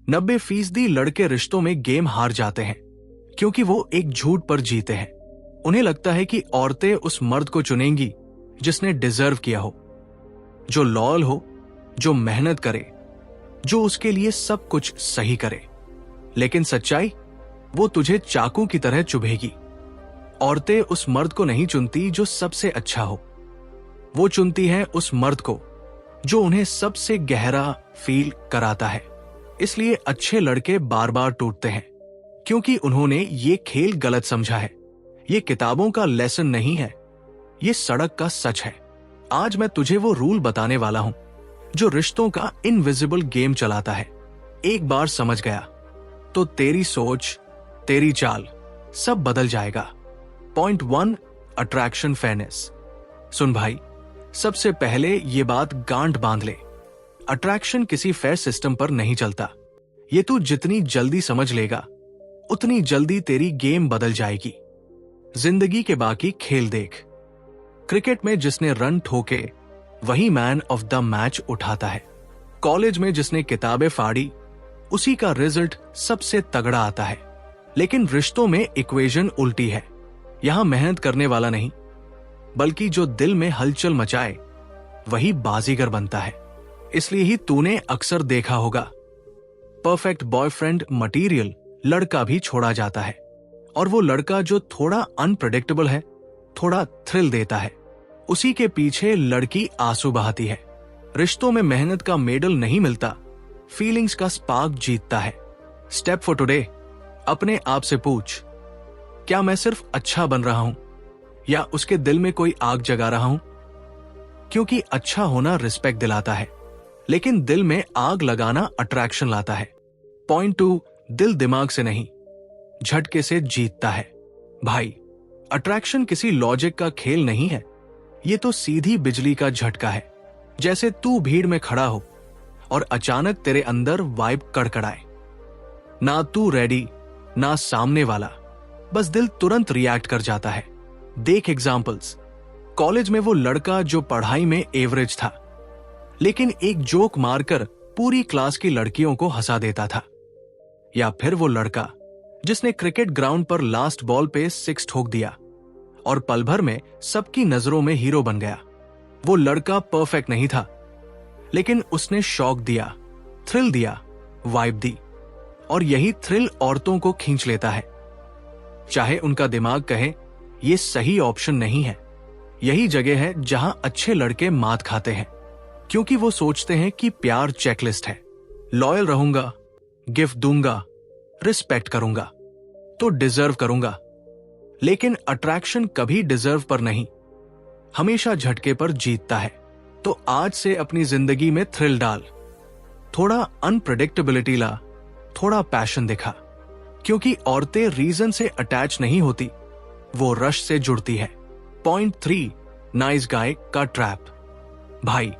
90% लड़के रिश्तों में गेम हार जाते हैं क्योंकि वो एक झूठ पर जीते हैं। उन्हें लगता है कि औरतें उस मर्द को चुनेंगी जिसने डिजर्व किया हो, जो लॉयल हो, जो मेहनत करे, जो उसके लिए सब कुछ सही करे। लेकिन सच्चाई, वो तुझे चाकू की तरह चुभेगी। औरतें उस मर्द को नहीं चुनती जो सबसे अच्छा हो, वो चुनती हैं उस मर्द को जो उन्हें सबसे गहरा फील कराता है। इसलिए अच्छे लड़के बार बार टूटते हैं क्योंकि उन्होंने ये खेल गलत समझा है। ये किताबों का लेसन नहीं है, ये सड़क का सच है। आज मैं तुझे वो रूल बताने वाला हूं जो रिश्तों का इनविजिबल गेम चलाता है। एक बार समझ गया तो तेरी सोच, तेरी चाल सब बदल जाएगा। Point 1, attraction fairness. सुन भाई, सबसे पहले ये बात गांठ बांध ले, अट्रैक्शन किसी फेयर सिस्टम पर नहीं चलता। ये तू जितनी जल्दी समझ लेगा उतनी जल्दी तेरी गेम बदल जाएगी। जिंदगी के बाकी खेल देख। क्रिकेट में जिसने रन ठोके वही मैन ऑफ द मैच उठाता है। कॉलेज में जिसने किताबें फाड़ी उसी का रिजल्ट सबसे तगड़ा आता है। लेकिन रिश्तों में इक्वेशन उल्टी है। यहां मेहनत करने वाला नहीं, बल्कि जो दिल में हलचल मचाए वही बाजीगर बनता है। इसलिए ही तूने अक्सर देखा होगा परफेक्ट बॉयफ्रेंड मटेरियल लड़का भी छोड़ा जाता है, और वो लड़का जो थोड़ा अनप्रेडिक्टेबल है, थोड़ा थ्रिल देता है, उसी के पीछे लड़की आंसू बहाती है। रिश्तों में मेहनत का मेडल नहीं मिलता, फीलिंग्स का स्पार्क जीतता है। स्टेप फॉर टुडे, अपने आप से पूछ, क्या मैं सिर्फ अच्छा बन रहा हूं या उसके दिल में कोई आग जगा रहा हूं? क्योंकि अच्छा होना रिस्पेक्ट दिलाता है, लेकिन दिल में आग लगाना अट्रैक्शन लाता है। पॉइंट 2, दिल दिमाग से नहीं, झटके से जीतता है। भाई, अट्रैक्शन किसी लॉजिक का खेल नहीं है, ये तो सीधी बिजली का झटका है। जैसे तू भीड़ में खड़ा हो और अचानक तेरे अंदर वाइब कड़कड़ाए। ना तू रेडी, ना सामने वाला, बस दिल तुरंत रिएक्ट कर जाता है। देख एग्जाम्पल्स। कॉलेज में वो लड़का जो पढ़ाई में एवरेज था, लेकिन एक जोक मारकर पूरी क्लास की लड़कियों को हंसा देता था। या फिर वो लड़का जिसने क्रिकेट ग्राउंड पर लास्ट बॉल पे 6 ठोक दिया और पल भर में सबकी नजरों में हीरो बन गया। वो लड़का परफेक्ट नहीं था, लेकिन उसने शॉक दिया, थ्रिल दिया, वाइब दी, और यही थ्रिल औरतों को खींच लेता है। चाहे उनका दिमाग कहे ये सही ऑप्शन नहीं है, यही जगह है जहां अच्छे लड़के मात खाते हैं, क्योंकि वो सोचते हैं कि प्यार चेकलिस्ट है। लॉयल रहूंगा, गिफ्ट दूंगा, रिस्पेक्ट करूंगा तो डिजर्व करूंगा। लेकिन अट्रैक्शन कभी डिजर्व पर नहीं, हमेशा झटके पर जीतता है। तो आज से अपनी जिंदगी में थ्रिल डाल, थोड़ा अनप्रेडिक्टेबिलिटी ला, थोड़ा पैशन दिखा, क्योंकि औरतें रीजन से अटैच नहीं होती, वो रश से जुड़ती है। पॉइंट 3, नाइस गाय का ट्रैप। भाई,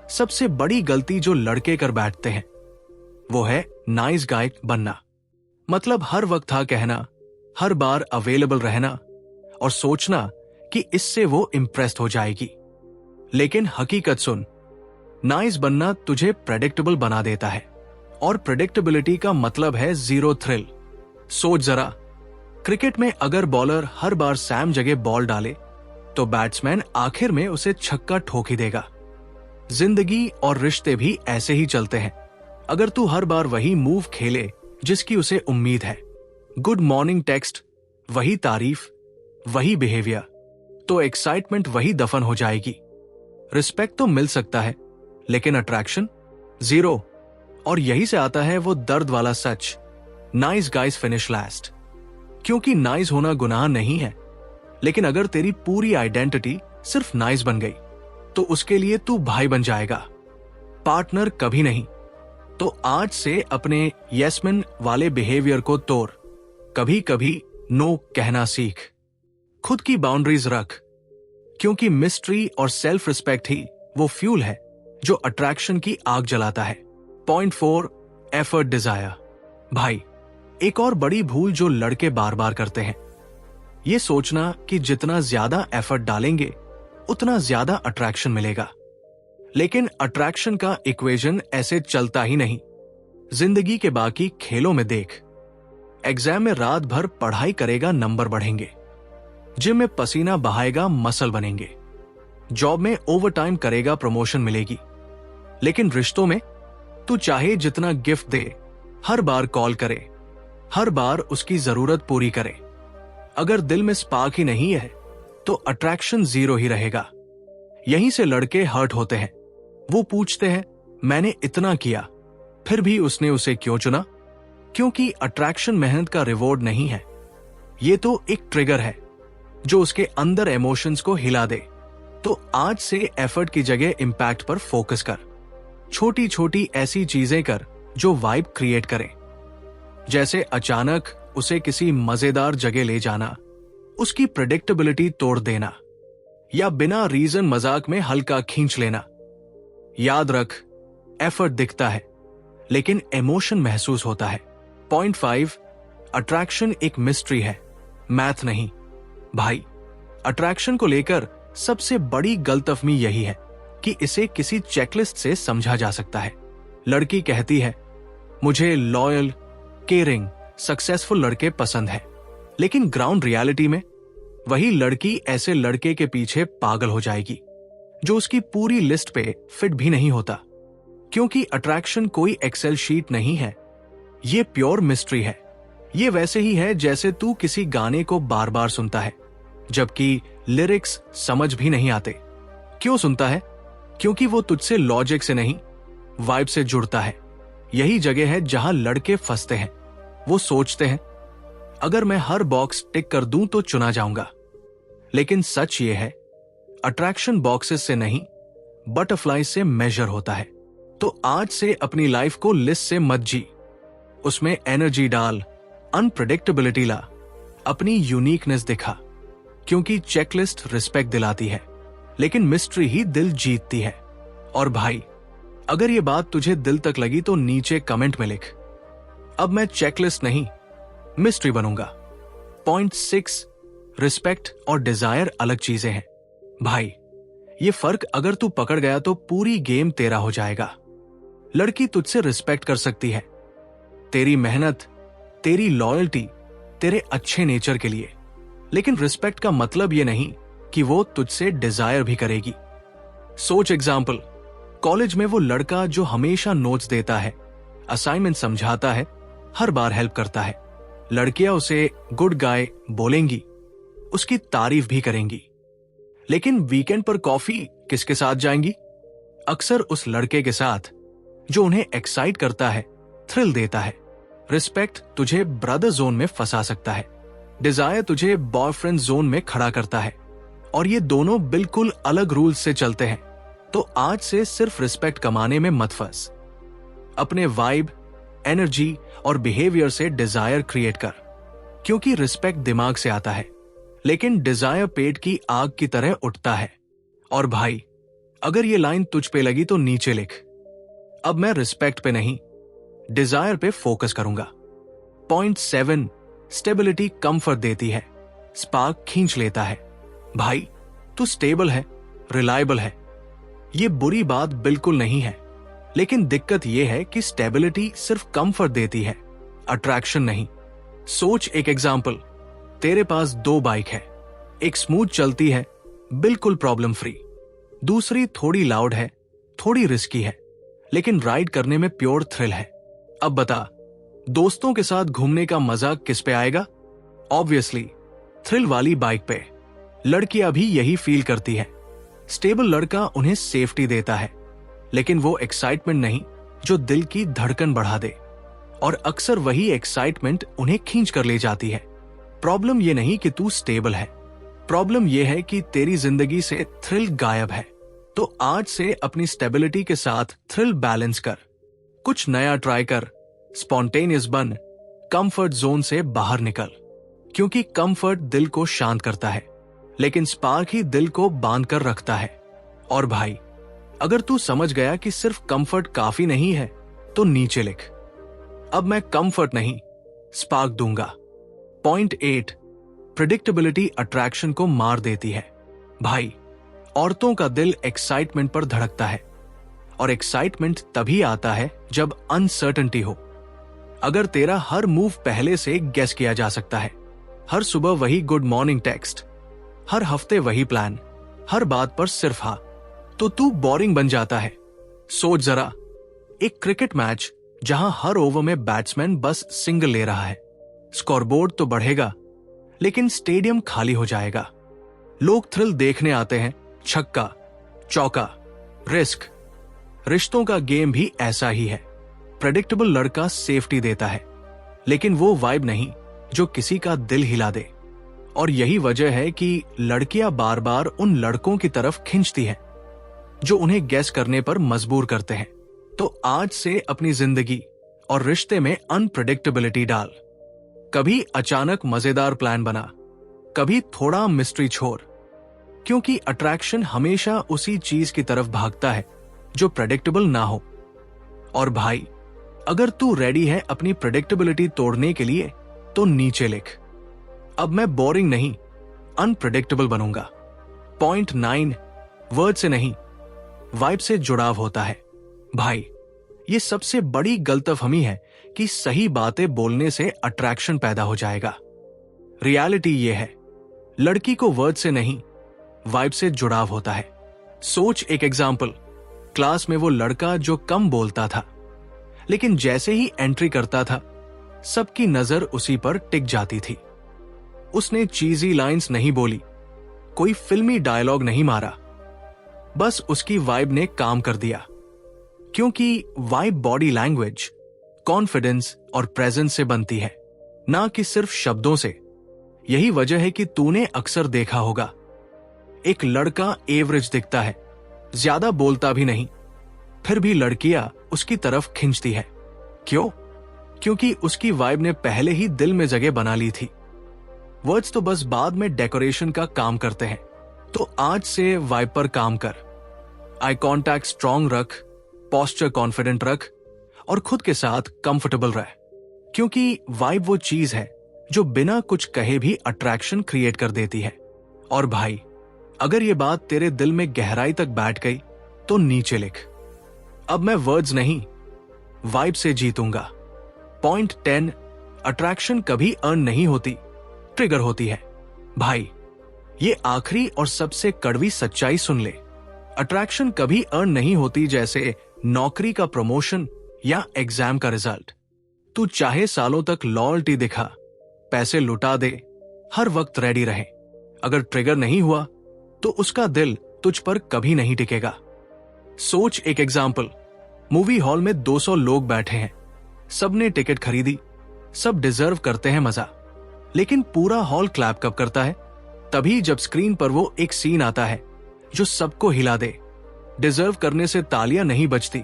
सबसे बड़ी गलती जो लड़के कर बैठते हैं वो है नाइस गाय बनना। मतलब हर वक्त हाँ कहना, हर बार अवेलेबल रहना और सोचना कि इससे वो इम्प्रेस्ड हो जाएगी। लेकिन हकीकत सुन, नाइस बनना तुझे प्रेडिक्टेबल बना देता है, और प्रेडिक्टेबिलिटी का मतलब है जीरो थ्रिल। सोच जरा, क्रिकेट में अगर बॉलर हर बार सैम जगह बॉल डाले तो बैट्समैन आखिर में उसे छक्का ठोक ही देगा। जिंदगी और रिश्ते भी ऐसे ही चलते हैं। अगर तू हर बार वही मूव खेले जिसकी उसे उम्मीद है, गुड मॉर्निंग टेक्स्ट, वही तारीफ, वही बिहेवियर, तो एक्साइटमेंट वही दफन हो जाएगी। रिस्पेक्ट तो मिल सकता है, लेकिन अट्रैक्शन जीरो। और यही से आता है वो दर्द वाला सच, नाइस गाइज फिनिश लास्ट। क्योंकि नाइस होना गुनाह नहीं है, लेकिन अगर तेरी पूरी आइडेंटिटी सिर्फ नाइस बन गई तो उसके लिए तू भाई बन जाएगा, पार्टनर कभी नहीं। तो आज से अपने यस मैन वाले बिहेवियर को तोड़, कभी कभी नो कहना सीख, खुद की बाउंड्रीज रख, क्योंकि मिस्ट्री और सेल्फ रिस्पेक्ट ही वो फ्यूल है जो अट्रैक्शन की आग जलाता है। Point 4, effort desire. भाई, एक और बड़ी भूल जो लड़के बार बार करते हैं, ये सोचना कि जितना ज्यादा एफर्ट डालेंगे उतना ज्यादा अट्रैक्शन मिलेगा। लेकिन अट्रैक्शन का इक्वेशन ऐसे चलता ही नहीं। जिंदगी के बाकी खेलों में देख। एग्जाम में रात भर पढ़ाई करेगा, नंबर बढ़ेंगे। जिम में पसीना बहाएगा, मसल बनेंगे। जॉब में ओवरटाइम करेगा, प्रमोशन मिलेगी। लेकिन रिश्तों में तू चाहे जितना गिफ्ट दे, हर बार कॉल करे, हर बार उसकी जरूरत पूरी करे, अगर दिल में स्पार्क ही नहीं है तो अट्रैक्शन जीरो ही रहेगा। यहीं से लड़के हर्ट होते हैं। वो पूछते हैं, मैंने इतना किया फिर भी उसने उसे क्यों चुना? क्योंकि अट्रैक्शन मेहनत का रिवॉर्ड नहीं है, ये तो एक ट्रिगर है जो उसके अंदर इमोशंस को हिला दे। तो आज से एफर्ट की जगह इंपैक्ट पर फोकस कर। छोटी छोटी ऐसी चीजें कर जो वाइब क्रिएट करें, जैसे अचानक उसे किसी मजेदार जगह ले जाना, उसकी प्रेडिक्टेबिलिटी तोड़ देना, या बिना रीजन मजाक में हल्का खींच लेना। याद रख, एफर्ट दिखता है लेकिन इमोशन महसूस होता है। पॉइंट 5, अट्रैक्शन एक मिस्ट्री है, मैथ नहीं। भाई, अट्रैक्शन को लेकर सबसे बड़ी गलतफहमी यही है कि इसे किसी चेकलिस्ट से समझा जा सकता है। लड़की कहती है, मुझे लॉयल, केयरिंग, सक्सेसफुल लड़के पसंद है, लेकिन ग्राउंड रियलिटी में वही लड़की ऐसे लड़के के पीछे पागल हो जाएगी जो उसकी पूरी लिस्ट पे फिट भी नहीं होता। क्योंकि अट्रैक्शन कोई एक्सेल शीट नहीं है, ये प्योर मिस्ट्री है। ये वैसे ही है जैसे तू किसी गाने को बार बार सुनता है जबकि लिरिक्स समझ भी नहीं आते। क्यों सुनता है? क्योंकि वो तुझसे लॉजिक से नहीं, वाइब से जुड़ता है। यही जगह है जहां लड़के फंसते हैं। वो सोचते हैं, अगर मैं हर बॉक्स टिक कर दूं तो चुना जाऊंगा। लेकिन सच ये है, अट्रैक्शन बॉक्सेस से नहीं, बटरफ्लाई से मेजर होता है। तो आज से अपनी लाइफ को लिस्ट से मत जी, उसमें एनर्जी डाल, अनप्रेडिक्टेबिलिटी ला, अपनी यूनिकनेस दिखा। क्योंकि चेकलिस्ट रिस्पेक्ट दिलाती है लेकिन मिस्ट्री ही दिल जीतती है। और भाई, अगर ये बात तुझे दिल तक लगी तो नीचे कमेंट में लिख, अब मैं चेकलिस्ट नहीं, मिस्ट्री बनूंगा। पॉइंट 6, रिस्पेक्ट और डिजायर अलग चीजें हैं। भाई, ये फर्क अगर तू पकड़ गया तो पूरी गेम तेरा हो जाएगा। लड़की तुझसे रिस्पेक्ट कर सकती है, तेरी मेहनत, तेरी लॉयल्टी, तेरे अच्छे नेचर के लिए। लेकिन रिस्पेक्ट का मतलब ये नहीं कि वो तुझसे डिजायर भी करेगी। सोच एग्जाम्पल, कॉलेज में वो लड़का जो हमेशा नोट्स देता है, असाइनमेंट समझाता है, हर बार हेल्प करता है। लड़कियां उसे गुड गाय बोलेंगी, उसकी तारीफ भी करेंगी। लेकिन वीकेंड पर कॉफी किसके साथ जाएंगी? अक्सर उस लड़के के साथ जो उन्हें एक्साइट करता है, थ्रिल देता है। रिस्पेक्ट तुझे ब्रदर जोन में फंसा सकता है, डिजायर तुझे बॉयफ्रेंड जोन में खड़ा करता है, और ये दोनों बिल्कुल अलग रूल्स से चलते हैं। तो आज से सिर्फ रिस्पेक्ट कमाने में मत फंस। अपने वाइब, एनर्जी और बिहेवियर से डिजायर क्रिएट कर। क्योंकि रिस्पेक्ट दिमाग से आता है लेकिन डिजायर पेट की आग की तरह उठता है। और भाई, अगर ये लाइन तुझ पे लगी तो नीचे लिख, अब मैं रिस्पेक्ट पे नहीं, डिजायर पे फोकस करूंगा। पॉइंट 7, स्टेबिलिटी कंफर्ट देती है, स्पार्क खींच लेता है। भाई, तू स्टेबल है, रिलायबल है, ये बुरी बात बिल्कुल नहीं है। लेकिन दिक्कत यह है कि स्टेबिलिटी सिर्फ कंफर्ट देती है, अट्रैक्शन नहीं। सोच एक एग्जाम्पल, तेरे पास 2 बाइक है, एक स्मूथ चलती है, बिल्कुल प्रॉब्लम फ्री। दूसरी थोड़ी लाउड है, थोड़ी रिस्की है, लेकिन राइड करने में प्योर थ्रिल है। अब बता, दोस्तों के साथ घूमने का मजा किस पे आएगा? ऑब्वियसली थ्रिल वाली बाइक पे। लड़कियां भी यही फील करती है। स्टेबल लड़का उन्हें सेफ्टी देता है, लेकिन वो एक्साइटमेंट नहीं जो दिल की धड़कन बढ़ा दे। और अक्सर वही एक्साइटमेंट उन्हें खींच कर ले जाती है। प्रॉब्लम ये नहीं कि तू स्टेबल है, प्रॉब्लम ये है कि तेरी जिंदगी से थ्रिल गायब है। तो आज से अपनी स्टेबिलिटी के साथ थ्रिल बैलेंस कर, कुछ नया ट्राई कर, स्पॉन्टेनियस बन, कंफर्ट जोन से बाहर निकल। क्योंकि कंफर्ट दिल को शांत करता है, लेकिन स्पार्क ही दिल को बांध कर रखता है। और भाई, अगर तू समझ गया कि सिर्फ कंफर्ट काफी नहीं है तो नीचे लिख, अब मैं कंफर्ट नहीं, स्पार्क दूंगा। पॉइंट 8, प्रेडिक्टेबिलिटी अट्रैक्शन को मार देती है। भाई, औरतों का दिल एक्साइटमेंट पर धड़कता है, और एक्साइटमेंट तभी आता है जब अनसर्टेनिटी हो। अगर तेरा हर मूव पहले से गेस किया जा सकता है, हर सुबह वही गुड मॉर्निंग टेक्स्ट, हर हफ्ते वही प्लान, हर बात पर सिर्फ हाँ, तो तू बोरिंग बन जाता है। सोच जरा, एक क्रिकेट मैच जहां हर ओवर में बैट्समैन बस सिंगल ले रहा है, स्कोरबोर्ड तो बढ़ेगा लेकिन स्टेडियम खाली हो जाएगा। लोग थ्रिल देखने आते हैं, छक्का, चौका, रिस्क। रिश्तों का गेम भी ऐसा ही है। प्रेडिक्टेबल लड़का सेफ्टी देता है, लेकिन वो वाइब नहीं जो किसी का दिल हिला दे। और यही वजह है कि लड़कियां बार बार उन लड़कों की तरफ खींचती हैं जो उन्हें गेस करने पर मजबूर करते हैं। तो आज से अपनी जिंदगी और रिश्ते में अनप्रेडिक्टेबिलिटी डाल। कभी अचानक मजेदार प्लान बना, कभी थोड़ा मिस्ट्री छोड़, क्योंकि अट्रैक्शन हमेशा उसी चीज की तरफ भागता है जो प्रेडिक्टेबल ना हो। और भाई, अगर तू रेडी है अपनी प्रेडिक्टेबिलिटी तोड़ने के लिए तो नीचे लिख, अब मैं बोरिंग नहीं, अनप्रेडिक्टेबल बनूंगा। पॉइंट 9, वर्ड से नहीं, वाइब से जुड़ाव होता है। भाई, ये सबसे बड़ी गलतफहमी है कि सही बातें बोलने से अट्रैक्शन पैदा हो जाएगा। रियलिटी ये है, लड़की को वर्ड से नहीं, वाइब से जुड़ाव होता है। सोच एक एग्जाम्पल, क्लास में वो लड़का जो कम बोलता था, लेकिन जैसे ही एंट्री करता था सबकी नजर उसी पर टिक जाती थी। उसने चीजी लाइंस नहीं बोली, कोई फिल्मी डायलॉग नहीं मारा, बस उसकी वाइब ने काम कर दिया। क्योंकि वाइब बॉडी लैंग्वेज, कॉन्फिडेंस और प्रेजेंस से बनती है, ना कि सिर्फ शब्दों से। यही वजह है कि तूने अक्सर देखा होगा, एक लड़का एवरेज दिखता है, ज्यादा बोलता भी नहीं, फिर भी लड़कियां उसकी तरफ खींचती है। क्यों? क्योंकि उसकी वाइब ने पहले ही दिल में जगह बना ली थी। वर्ड्स तो बस बाद में डेकोरेशन का काम करते हैं। तो आज से वाइब पर काम कर। आई कॉन्टैक्ट स्ट्रांग रख, पोस्चर कॉन्फिडेंट रख और खुद के साथ कंफर्टेबल रह। क्योंकि वाइब वो चीज है जो बिना कुछ कहे भी अट्रैक्शन क्रिएट कर देती है। और भाई, अगर ये बात तेरे दिल में गहराई तक बैठ गई तो नीचे लिख, अब मैं वर्ड्स नहीं, वाइब से जीतूंगा। पॉइंट 10, अट्रैक्शन कभी अर्न नहीं होती, ट्रिगर होती है। भाई, ये आखिरी और सबसे कड़वी सच्चाई सुन ले, अट्रैक्शन कभी अर्न नहीं होती, जैसे नौकरी का प्रमोशन या एग्जाम का रिजल्ट। तू चाहे सालों तक लॉयल्टी दिखा, पैसे लुटा दे, हर वक्त रेडी रहे, अगर ट्रिगर नहीं हुआ तो उसका दिल तुझ पर कभी नहीं टिकेगा। सोच एक एग्जाम्पल, मूवी हॉल में 200 लोग बैठे हैं, सबने टिकट खरीदी, सब डिजर्व करते हैं मजा, लेकिन पूरा हॉल क्लैप कब करता है? तभी जब स्क्रीन पर वो एक सीन आता है जो सबको हिला दे। डिजर्व करने से तालियां नहीं बजती,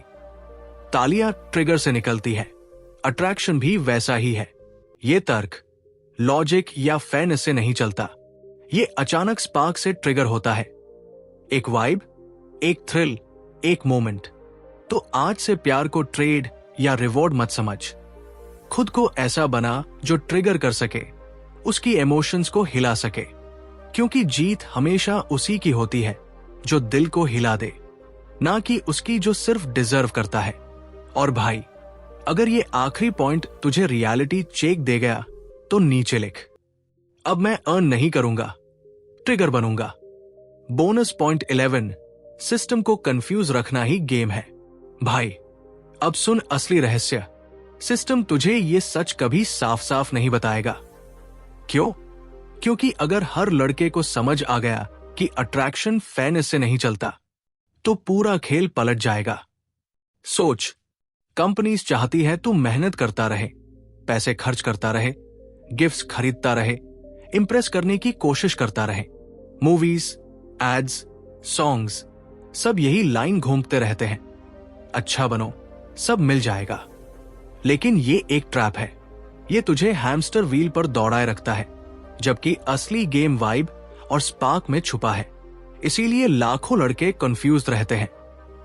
तालियां ट्रिगर से निकलती है। अट्रैक्शन भी वैसा ही है। ये तर्क, लॉजिक या फेयरनेस से नहीं चलता, ये अचानक स्पार्क से ट्रिगर होता है। एक वाइब, एक थ्रिल, एक मोमेंट। तो आज से प्यार को ट्रेड या रिवॉर्ड मत समझ, खुद को ऐसा बना जो ट्रिगर कर सके, उसकी इमोशंस को हिला सके। क्योंकि जीत हमेशा उसी की होती है जो दिल को हिला दे, ना कि उसकी जो सिर्फ डिजर्व करता है। और भाई, अगर ये आखिरी पॉइंट तुझे रियलिटी चेक दे गया तो नीचे लिख, अब मैं अर्न नहीं करूंगा, ट्रिगर बनूंगा। बोनस पॉइंट 11, सिस्टम को कंफ्यूज रखना ही गेम है। भाई, अब सुन असली रहस्य, सिस्टम तुझे ये सच कभी साफ साफ नहीं बताएगा। क्यों? क्योंकि अगर हर लड़के को समझ आ गया कि अट्रैक्शन फेयरनेस से नहीं चलता, तो पूरा खेल पलट जाएगा। सोच, कंपनीज चाहती है तू मेहनत करता रहे, पैसे खर्च करता रहे, गिफ्ट्स खरीदता रहे, इंप्रेस करने की कोशिश करता रहे। मूवीज, एड्स, सॉन्ग्स, सब यही लाइन घूमते रहते हैं, अच्छा बनो, सब मिल जाएगा। लेकिन ये एक ट्रैप है, ये तुझे हैमस्टर व्हील पर दौड़ाए रखता है, जबकि असली गेम वाइब और स्पार्क में छुपा है। इसीलिए लाखों लड़के कंफ्यूज रहते हैं।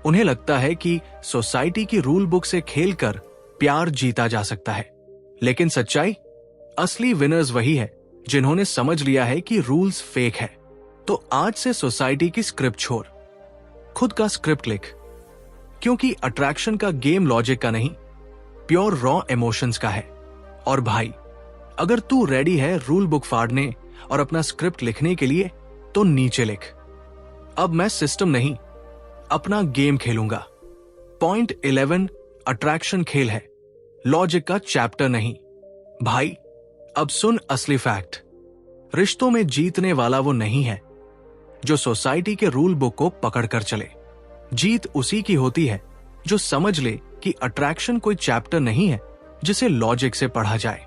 उन्हें लगता है कि सोसाइटी की रूल बुक से खेलकर प्यार जीता जा सकता है, लेकिन सच्चाई, असली विनर्स वही है जिन्होंने समझ लिया है कि रूल्स फेक है। तो आज से सोसाइटी की स्क्रिप्ट छोड़, खुद का स्क्रिप्ट लिख। क्योंकि अट्रैक्शन का गेम लॉजिक का नहीं, प्योर रॉ इमोशंस का है। और भाई, अगर तू रेडी है रूल बुक फाड़ने और अपना स्क्रिप्ट लिखने के लिए तो नीचे लिख। अब मैं सिस्टम नहीं, अपना गेम खेलूंगा। पॉइंट 11 अट्रैक्शन खेल है, लॉजिक का चैप्टर नहीं। भाई, अब सुन असली फैक्ट। रिश्तों में जीतने वाला वो नहीं है जो सोसाइटी के रूल बुक को पकड़कर चले। जीत उसी की होती है जो समझ ले कि अट्रैक्शन कोई चैप्टर नहीं है जिसे लॉजिक से पढ़ा जाए।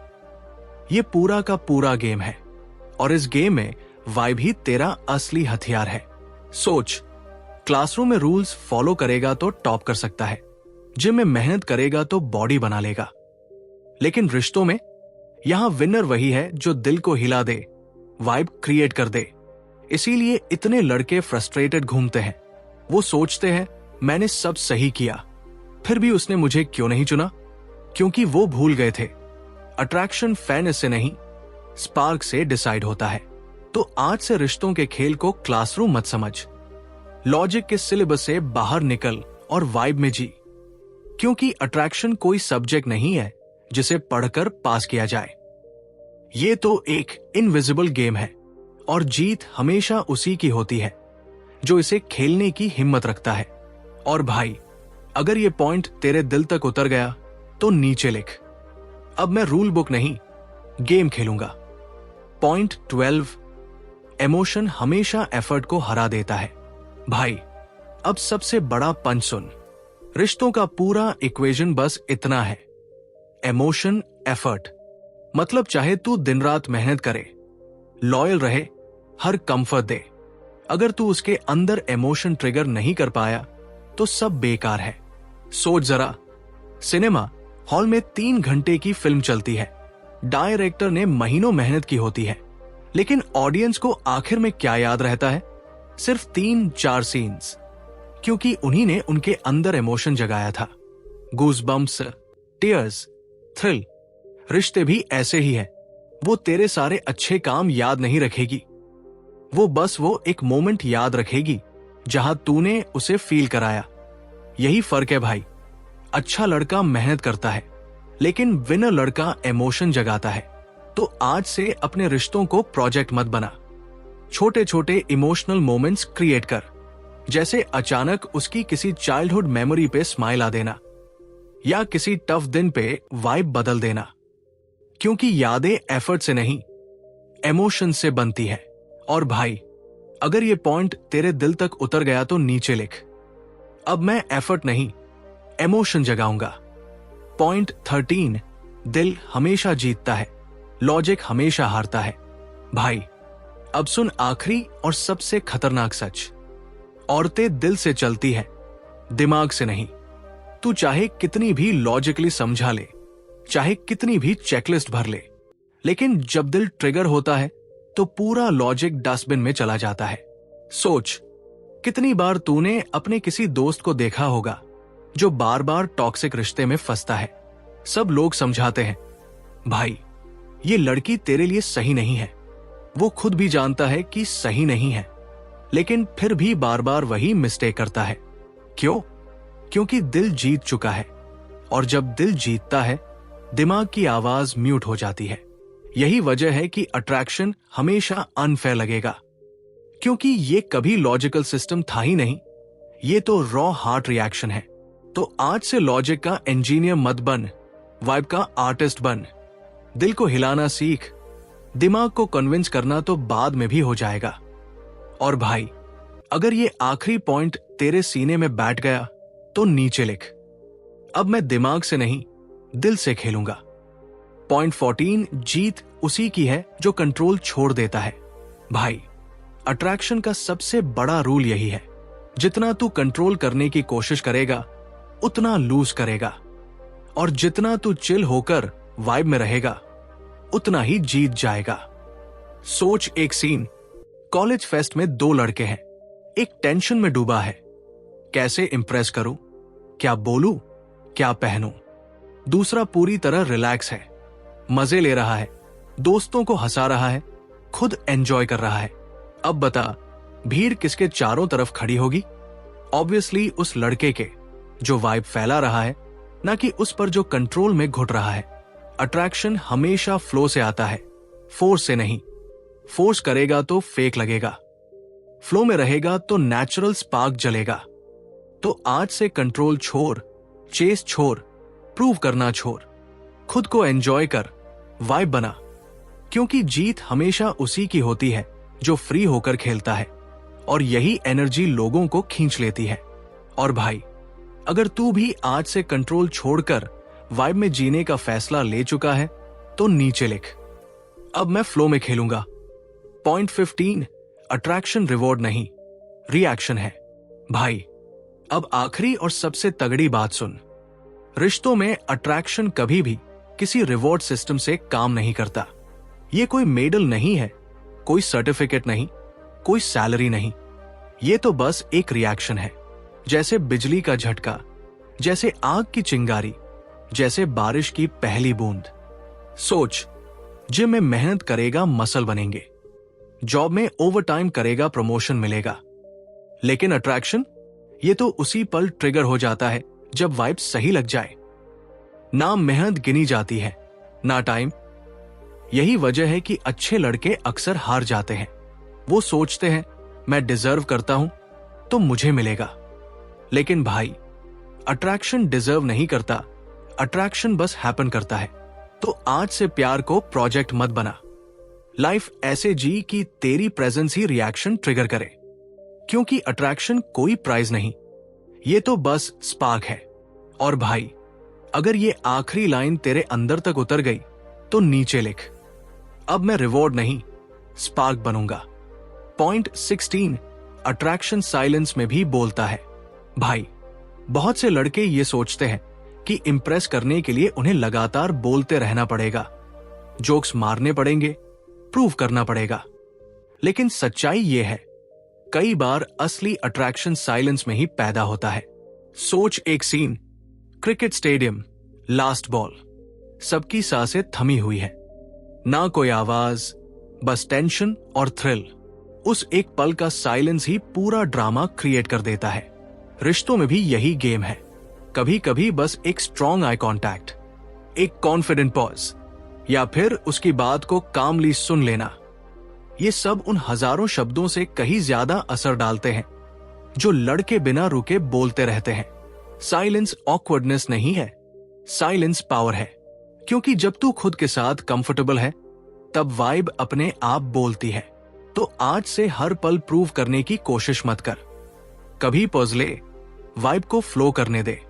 ये पूरा का पूरा गेम है और इस गेम में वाइब ही तेरा असली हथियार है। सोच, क्लासरूम में रूल्स फॉलो करेगा तो टॉप कर सकता है, जिम में मेहनत करेगा तो बॉडी बना लेगा, लेकिन रिश्तों में यहां विनर वही है जो दिल को हिला दे, वाइब क्रिएट कर दे। इसीलिए इतने लड़के फ्रस्ट्रेटेड घूमते हैं। वो सोचते हैं मैंने सब सही किया, फिर भी उसने मुझे क्यों नहीं चुना? क्योंकि वो भूल गए थे अट्रैक्शन फेयरनेस से नहीं, स्पार्क से डिसाइड होता है। तो आज से रिश्तों के खेल को क्लासरूम मत समझ, लॉजिक के सिलेबस से बाहर निकल और वाइब में जी। क्योंकि अट्रैक्शन कोई सब्जेक्ट नहीं है जिसे पढ़कर पास किया जाए। ये तो एक इनविजिबल गेम है और जीत हमेशा उसी की होती है जो इसे खेलने की हिम्मत रखता है। और भाई, अगर ये पॉइंट तेरे दिल तक उतर गया तो नीचे लिख। अब मैं रूल बुक नहीं, गेम खेलूंगा। पॉइंट 12 इमोशन हमेशा एफर्ट को हरा देता है। भाई, अब सबसे बड़ा पंच सुन। रिश्तों का पूरा इक्वेशन बस इतना है, इमोशन एफर्ट। मतलब चाहे तू दिन रात मेहनत करे, लॉयल रहे, हर कंफर्ट दे, अगर तू उसके अंदर इमोशन ट्रिगर नहीं कर पाया तो सब बेकार है। सोच जरा, सिनेमा हॉल में 3 घंटे की फिल्म चलती है, डायरेक्टर ने महीनों मेहनत की होती है, लेकिन ऑडियंस को आखिर में क्या याद रहता है? सिर्फ 3-4 सीन्स, क्योंकि उन्हीं ने उनके अंदर इमोशन जगाया था। Goosebumps, tears, thrill. रिश्ते भी ऐसे ही है। वो तेरे सारे अच्छे काम याद नहीं रखेगी, वो एक मोमेंट याद रखेगी जहां तूने उसे फील कराया। यही फर्क है भाई। अच्छा लड़का मेहनत करता है, लेकिन विनर लड़का इमोशन जगाता है। तो आज से अपने रिश्तों को प्रोजेक्ट मत बना, छोटे छोटे इमोशनल मोमेंट्स क्रिएट कर। जैसे अचानक उसकी किसी चाइल्डहुड मेमोरी पे स्माइल आ देना, या किसी टफ दिन पे वाइब बदल देना। क्योंकि यादें एफर्ट से नहीं, इमोशन से बनती है। और भाई, अगर ये पॉइंट तेरे दिल तक उतर गया तो नीचे लिख। अब मैं एफर्ट नहीं, इमोशन जगाऊंगा। पॉइंट 13 दिल हमेशा जीतता है, लॉजिक हमेशा हारता है। भाई, अब सुन आखिरी और सबसे खतरनाक सच। औरतें दिल से चलती है, दिमाग से नहीं। तू चाहे कितनी भी लॉजिकली समझा ले, चाहे कितनी भी चेकलिस्ट भर ले, लेकिन जब दिल ट्रिगर होता है तो पूरा लॉजिक डस्टबिन में चला जाता है। सोच, कितनी बार तूने अपने किसी दोस्त को देखा होगा जो बार बार टॉक्सिक रिश्ते में फंसता है। सब लोग समझाते हैं, भाई ये लड़की तेरे लिए सही नहीं है। वो खुद भी जानता है कि सही नहीं है, लेकिन फिर भी बार बार वही मिस्टेक करता है। क्यों? क्योंकि दिल जीत चुका है, और जब दिल जीतता है दिमाग की आवाज म्यूट हो जाती है। यही वजह है कि अट्रैक्शन हमेशा अनफेयर लगेगा, क्योंकि ये कभी लॉजिकल सिस्टम था ही नहीं। ये तो रॉ हार्ट रिएक्शन है। तो आज से लॉजिक का इंजीनियर मत बन, वाइब का आर्टिस्ट बन। दिल को हिलाना सीख, दिमाग को कन्विंस करना तो बाद में भी हो जाएगा। और भाई, अगर ये आखिरी पॉइंट तेरे सीने में बैठ गया तो नीचे लिख। अब मैं दिमाग से नहीं, दिल से खेलूंगा। पॉइंट 14 जीत उसी की है जो कंट्रोल छोड़ देता है। भाई, अट्रैक्शन का सबसे बड़ा रूल यही है, जितना तू कंट्रोल करने की कोशिश करेगा उतना लूज करेगा, और जितना तू चिल होकर वाइब में रहेगा उतना ही जीत जाएगा। सोच एक सीन, कॉलेज फेस्ट में 2 लड़के हैं। एक टेंशन में डूबा है, कैसे इंप्रेस करूं, क्या बोलूं, क्या पहनूं। दूसरा पूरी तरह रिलैक्स है, मजे ले रहा है, दोस्तों को हंसा रहा है, खुद एंजॉय कर रहा है। अब बता, भीड़ किसके चारों तरफ खड़ी होगी? ऑब्वियसली उस लड़के के जो वाइब फैला रहा है, ना कि उस पर जो कंट्रोल में घुट रहा है। अट्रैक्शन हमेशा फ्लो से आता है, फोर्स से नहीं। फोर्स करेगा तो फेक लगेगा, फ्लो में रहेगा तो नेचुरल स्पार्क जलेगा। तो आज से कंट्रोल छोड़, चेस छोड़, प्रूव करना छोड़, खुद को एंजॉय कर, वाइब बना। क्योंकि जीत हमेशा उसी की होती है जो फ्री होकर खेलता है, और यही एनर्जी लोगों को खींच लेती है। और भाई, अगर तू भी आज से कंट्रोल छोड़कर वाइब में जीने का फैसला ले चुका है तो नीचे लिख, अब मैं फ्लो में खेलूंगा। पॉइंट 15, अट्रैक्शन रिवॉर्ड नहीं, रिएक्शन है। भाई, अब आखिरी और सबसे तगड़ी बात सुन। रिश्तों में अट्रैक्शन कभी भी किसी रिवॉर्ड सिस्टम से काम नहीं करता। ये कोई मेडल नहीं है, कोई सर्टिफिकेट नहीं, कोई सैलरी नहीं। ये तो बस एक रिएक्शन है, जैसे बिजली का झटका, जैसे आग की चिंगारी, जैसे बारिश की पहली बूंद। सोच, जिम में मेहनत करेगा मसल बनेंगे, जॉब में ओवरटाइम करेगा प्रमोशन मिलेगा, लेकिन अट्रैक्शन, ये तो उसी पल ट्रिगर हो जाता है जब वाइब सही लग जाए। ना मेहनत गिनी जाती है, ना टाइम। यही वजह है कि अच्छे लड़के अक्सर हार जाते हैं। वो सोचते हैं मैं डिजर्व करता हूं तो मुझे मिलेगा। लेकिन भाई, अट्रैक्शन डिजर्व नहीं करता, अट्रैक्शन बस हैपन करता है। तो आज से प्यार को प्रोजेक्ट मत बना। लाइफ ऐसे जी कि तेरी प्रेजेंस ही रिएक्शन ट्रिगर करे। क्योंकि अट्रैक्शन कोई प्राइज नहीं, ये तो बस स्पार्क है। और भाई, अगर ये आखिरी लाइन तेरे अंदर तक उतर गई तो नीचे लिख, अब मैं रिवॉर्ड नहीं, स्पार्क बनूंगा। पॉइंट 16, अट्रैक्शन साइलेंस में भी बोलता है। भाई, बहुत से लड़के ये सोचते हैं कि इंप्रेस करने के लिए उन्हें लगातार बोलते रहना पड़ेगा, जोक्स मारने पड़ेंगे, प्रूव करना पड़ेगा। लेकिन सच्चाई ये है, कई बार असली अट्रैक्शन साइलेंस में ही पैदा होता है। सोच एक scene, cricket stadium, last ball, सबकी सांसें थमी हुई है, ना कोई आवाज, बस टेंशन और थ्रिल। उस एक पल का साइलेंस ही पूरा ड्रामा क्रिएट कर देता है। रिश्तों में भी यही गेम है। कभी कभी बस एक स्ट्रॉन्ग आई कॉन्टैक्ट, एक कॉन्फिडेंट पॉज, या फिर उसकी बात को कामली सुन लेना, ये सब उन हजारों शब्दों से कहीं ज्यादा असर डालते हैं जो लड़के बिना रुके बोलते रहते हैं। साइलेंस ऑकवर्डनेस नहीं है, साइलेंस पावर है। क्योंकि जब तू खुद के साथ कंफर्टेबल है, तब वाइब अपने आप बोलती है। तो आज से हर पल प्रूव करने की कोशिश मत कर। कभी पॉज ले, वाइब को फ्लो करने दे।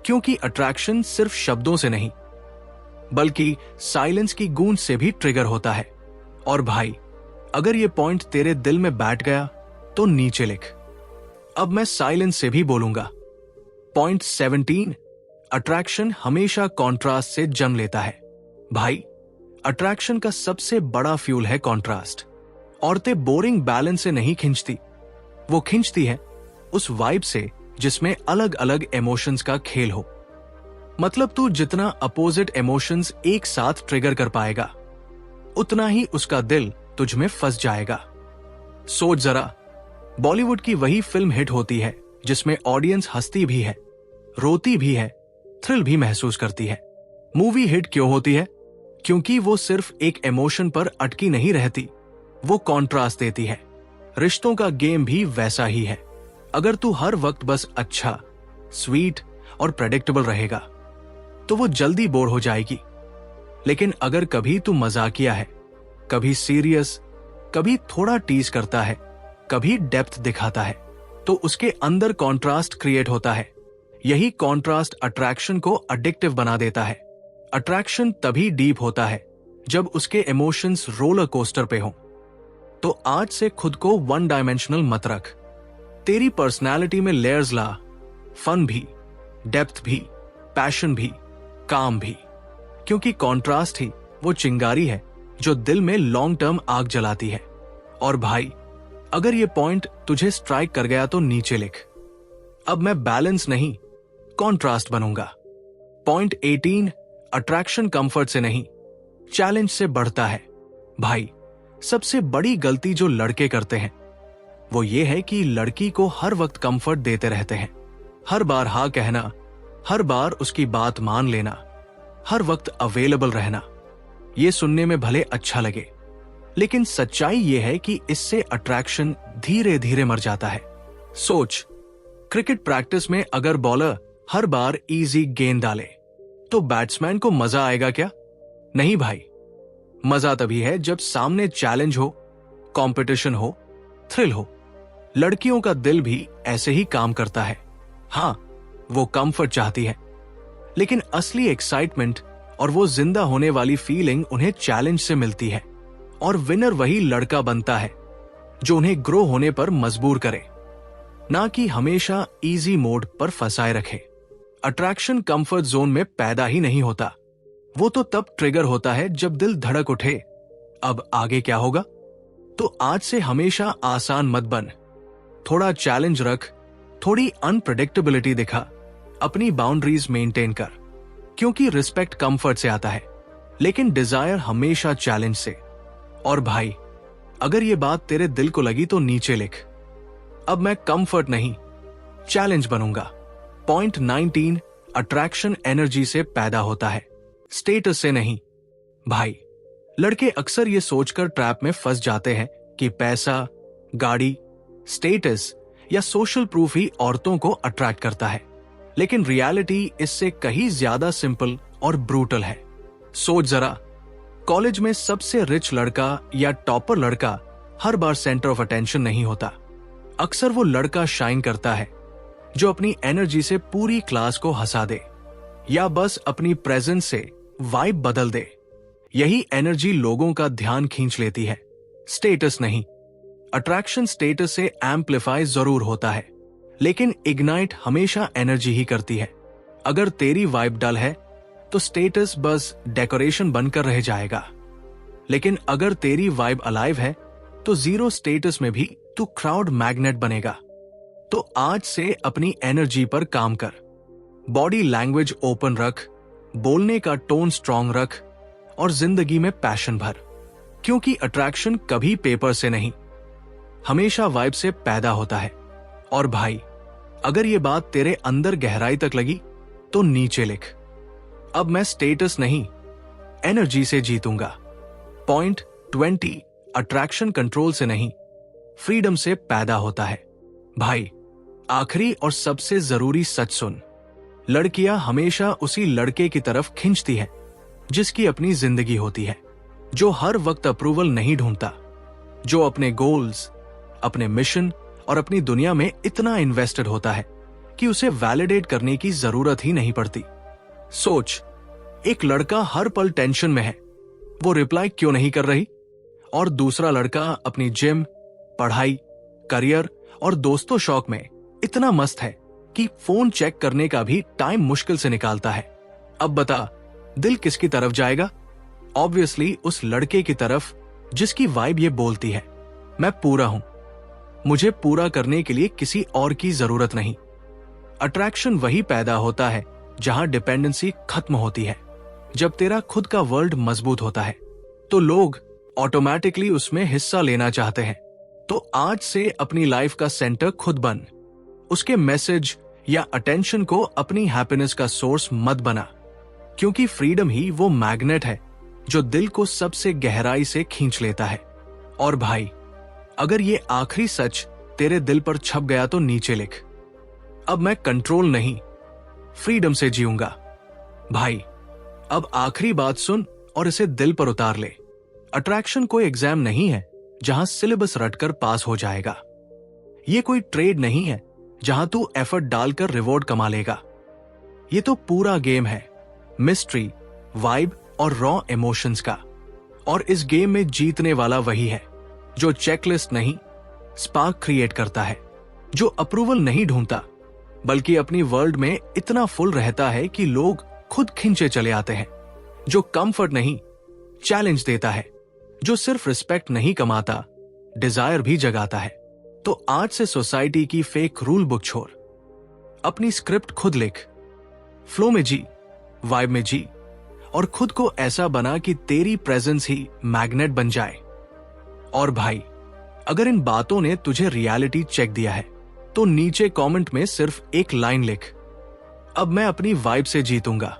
क्योंकि अट्रैक्शन सिर्फ शब्दों से नहीं, बल्कि साइलेंस की गूंज से भी ट्रिगर होता है। और भाई, अगर ये पॉइंट तेरे दिल में बैठ गया तो नीचे लिख, अब मैं साइलेंस से भी बोलूंगा। पॉइंट 17, अट्रैक्शन हमेशा कॉन्ट्रास्ट से जन्म लेता है। भाई, अट्रैक्शन का सबसे बड़ा फ्यूल है कॉन्ट्रास्ट। औरतें बोरिंग बैलेंस से नहीं खिंचती, वो खिंचती है उस वाइब से जिसमें अलग अलग इमोशंस का खेल हो। मतलब तू जितना अपोजिट इमोशंस एक साथ ट्रिगर कर पाएगा, उतना ही उसका दिल तुझ में फंस जाएगा। सोच जरा, बॉलीवुड की वही फिल्म हिट होती है जिसमें ऑडियंस हंसती भी है, रोती भी है, थ्रिल भी महसूस करती है। मूवी हिट क्यों होती है? क्योंकि वो सिर्फ एक इमोशन पर अटकी नहीं रहती, वो कॉन्ट्रास्ट देती है। रिश्तों का गेम भी वैसा ही है। अगर तू हर वक्त बस अच्छा, स्वीट और प्रेडिक्टेबल रहेगा तो वो जल्दी बोर हो जाएगी। लेकिन अगर कभी तू मजाकिया है, कभी सीरियस, कभी थोड़ा टीज करता है, कभी डेप्थ दिखाता है, तो उसके अंदर कॉन्ट्रास्ट क्रिएट होता है। यही कॉन्ट्रास्ट अट्रैक्शन को एडिक्टिव बना देता है। अट्रैक्शन तभी डीप होता है जब उसके इमोशंस रोलर कोस्टर पे हों। तो आज से खुद को वन डायमेंशनल मत रख। तेरी पर्सनैलिटी में लेयर्स ला, फन भी, डेप्थ भी, पैशन भी, काम भी। क्योंकि कॉन्ट्रास्ट ही वो चिंगारी है जो दिल में लॉन्ग टर्म आग जलाती है। और भाई, अगर ये पॉइंट तुझे स्ट्राइक कर गया तो नीचे लिख, अब मैं बैलेंस नहीं, कॉन्ट्रास्ट बनूंगा। पॉइंट 18, अट्रैक्शन कंफर्ट से नहीं, चैलेंज से बढ़ता है। भाई, सबसे बड़ी गलती जो लड़के करते हैं वो ये है कि लड़की को हर वक्त कंफर्ट देते रहते हैं। हर बार हाँ कहना, हर बार उसकी बात मान लेना, हर वक्त अवेलेबल रहना। ये सुनने में भले अच्छा लगे, लेकिन सच्चाई ये है कि इससे अट्रैक्शन धीरे धीरे मर जाता है। सोच, क्रिकेट प्रैक्टिस में अगर बॉलर हर बार इजी गेंद डाले तो बैट्समैन को मजा आएगा क्या? नहीं भाई। मजा तभी है जब सामने चैलेंज हो, कंपटीशन हो, थ्रिल हो। लड़कियों का दिल भी ऐसे ही काम करता है। हाँ, वो कंफर्ट चाहती है, लेकिन असली एक्साइटमेंट और वो जिंदा होने वाली फीलिंग उन्हें चैलेंज से मिलती है। और विनर वही लड़का बनता है जो उन्हें ग्रो होने पर मजबूर करे, ना कि हमेशा इजी मोड पर फंसाए रखे। अट्रैक्शन कंफर्ट जोन में पैदा ही नहीं होता, वो तो तब ट्रिगर होता है जब दिल धड़क उठे, अब आगे क्या होगा? तो आज से हमेशा आसान मत बन, थोड़ा चैलेंज रख, थोड़ी अनप्रेडिक्टेबिलिटी दिखा, अपनी बाउंड्रीज मेंटेन कर, क्योंकि रिस्पेक्ट कंफर्ट से आता है, लेकिन डिजायर हमेशा चैलेंज से। और भाई, अगर ये बात तेरे दिल को लगी तो नीचे लिख, अब मैं कंफर्ट नहीं, चैलेंज बनूंगा। पॉइंट 19, अट्रैक्शन एनर्जी से पैदा होता है, स्टेटस से नहीं। भाई, लड़के अक्सर ये सोचकर ट्रैप में फंस जाते हैं कि पैसा, गाड़ी, स्टेटस या सोशल प्रूफ ही औरतों को अट्रैक्ट करता है, लेकिन रियलिटी इससे कहीं ज्यादा सिंपल और ब्रूटल है। सोच जरा, कॉलेज में सबसे रिच लड़का या टॉपर लड़का हर बार सेंटर ऑफ अटेंशन नहीं होता। अक्सर वो लड़का शाइन करता है जो अपनी एनर्जी से पूरी क्लास को हंसा दे, या बस अपनी प्रेजेंस से वाइब बदल दे। यही एनर्जी लोगों का ध्यान खींच लेती है, स्टेटस नहीं। अट्रैक्शन स्टेटस से एम्पलीफाई जरूर होता है, लेकिन इग्नाइट हमेशा एनर्जी ही करती है। अगर तेरी वाइब डल है तो स्टेटस बस डेकोरेशन बनकर रह जाएगा, लेकिन अगर तेरी वाइब अलाइव है तो जीरो स्टेटस में भी तू क्राउड मैग्नेट बनेगा। तो आज से अपनी एनर्जी पर काम कर, बॉडी लैंग्वेज ओपन रख, बोलने का टोन स्ट्रांग रख और जिंदगी में पैशन भर, क्योंकि अट्रैक्शन कभी पेपर से नहीं, हमेशा वाइब से पैदा होता है। और भाई, अगर ये बात तेरे अंदर गहराई तक लगी तो नीचे लिख, अब मैं स्टेटस नहीं, एनर्जी से जीतूंगा। पॉइंट 20, अट्रैक्शन कंट्रोल से नहीं, फ्रीडम से पैदा होता है। भाई, आखिरी और सबसे जरूरी सच सुन, लड़कियां हमेशा उसी लड़के की तरफ खींचती है जिसकी अपनी जिंदगी होती है, जो हर वक्त अप्रूवल नहीं ढूंढता, जो अपने गोल्स, अपने मिशन और अपनी दुनिया में इतना इन्वेस्टेड होता है कि उसे वैलिडेट करने की जरूरत ही नहीं पड़ती। सोच, एक लड़का हर पल टेंशन में है, वो रिप्लाई क्यों नहीं कर रही, और दूसरा लड़का अपनी जिम, पढ़ाई, करियर और दोस्तों शौक में इतना मस्त है कि फोन चेक करने का भी टाइम मुश्किल से निकालता है। अब बता, दिल किसकी तरफ जाएगा? ऑब्वियसली उस लड़के की तरफ जिसकी वाइब ये बोलती है, मैं पूरा हूं, मुझे पूरा करने के लिए किसी और की जरूरत नहीं। अट्रैक्शन वही पैदा होता है जहां डिपेंडेंसी खत्म होती है। जब तेरा खुद का वर्ल्ड मजबूत होता है तो लोग ऑटोमेटिकली उसमें हिस्सा लेना चाहते हैं। तो आज से अपनी लाइफ का सेंटर खुद बन, उसके मैसेज या अटेंशन को अपनी हैप्पीनेस का सोर्स मत बना, क्योंकि फ्रीडम ही वो मैग्नेट है जो दिल को सबसे गहराई से खींच लेता है। और भाई, अगर ये आखिरी सच तेरे दिल पर छप गया तो नीचे लिख, अब मैं कंट्रोल नहीं, फ्रीडम से जीऊंगा। भाई, अब आखिरी बात सुन और इसे दिल पर उतार ले, अट्रैक्शन कोई एग्जाम नहीं है जहां सिलेबस रटकर पास हो जाएगा। ये कोई ट्रेड नहीं है जहां तू एफर्ट डालकर रिवॉर्ड कमा लेगा। ये तो पूरा गेम है, मिस्ट्री, वाइब और रॉ इमोशंस का। और इस गेम में जीतने वाला वही है जो चेकलिस्ट नहीं, स्पार्क क्रिएट करता है, जो अप्रूवल नहीं ढूंढता बल्कि अपनी वर्ल्ड में इतना फुल रहता है कि लोग खुद खींचे चले आते हैं, जो कंफर्ट नहीं, चैलेंज देता है, जो सिर्फ रिस्पेक्ट नहीं कमाता, डिजायर भी जगाता है। तो आज से सोसाइटी की फेक रूल बुक छोड़, अपनी स्क्रिप्ट खुद लिख, फ्लो में जी, वाइब में जी, और खुद को ऐसा बना कि तेरी प्रेजेंस ही मैग्नेट बन जाए। और भाई, अगर इन बातों ने तुझे रियलिटी चेक दिया है तो नीचे कमेंट में सिर्फ एक लाइन लिख, अब मैं अपनी वाइब से जीतूंगा।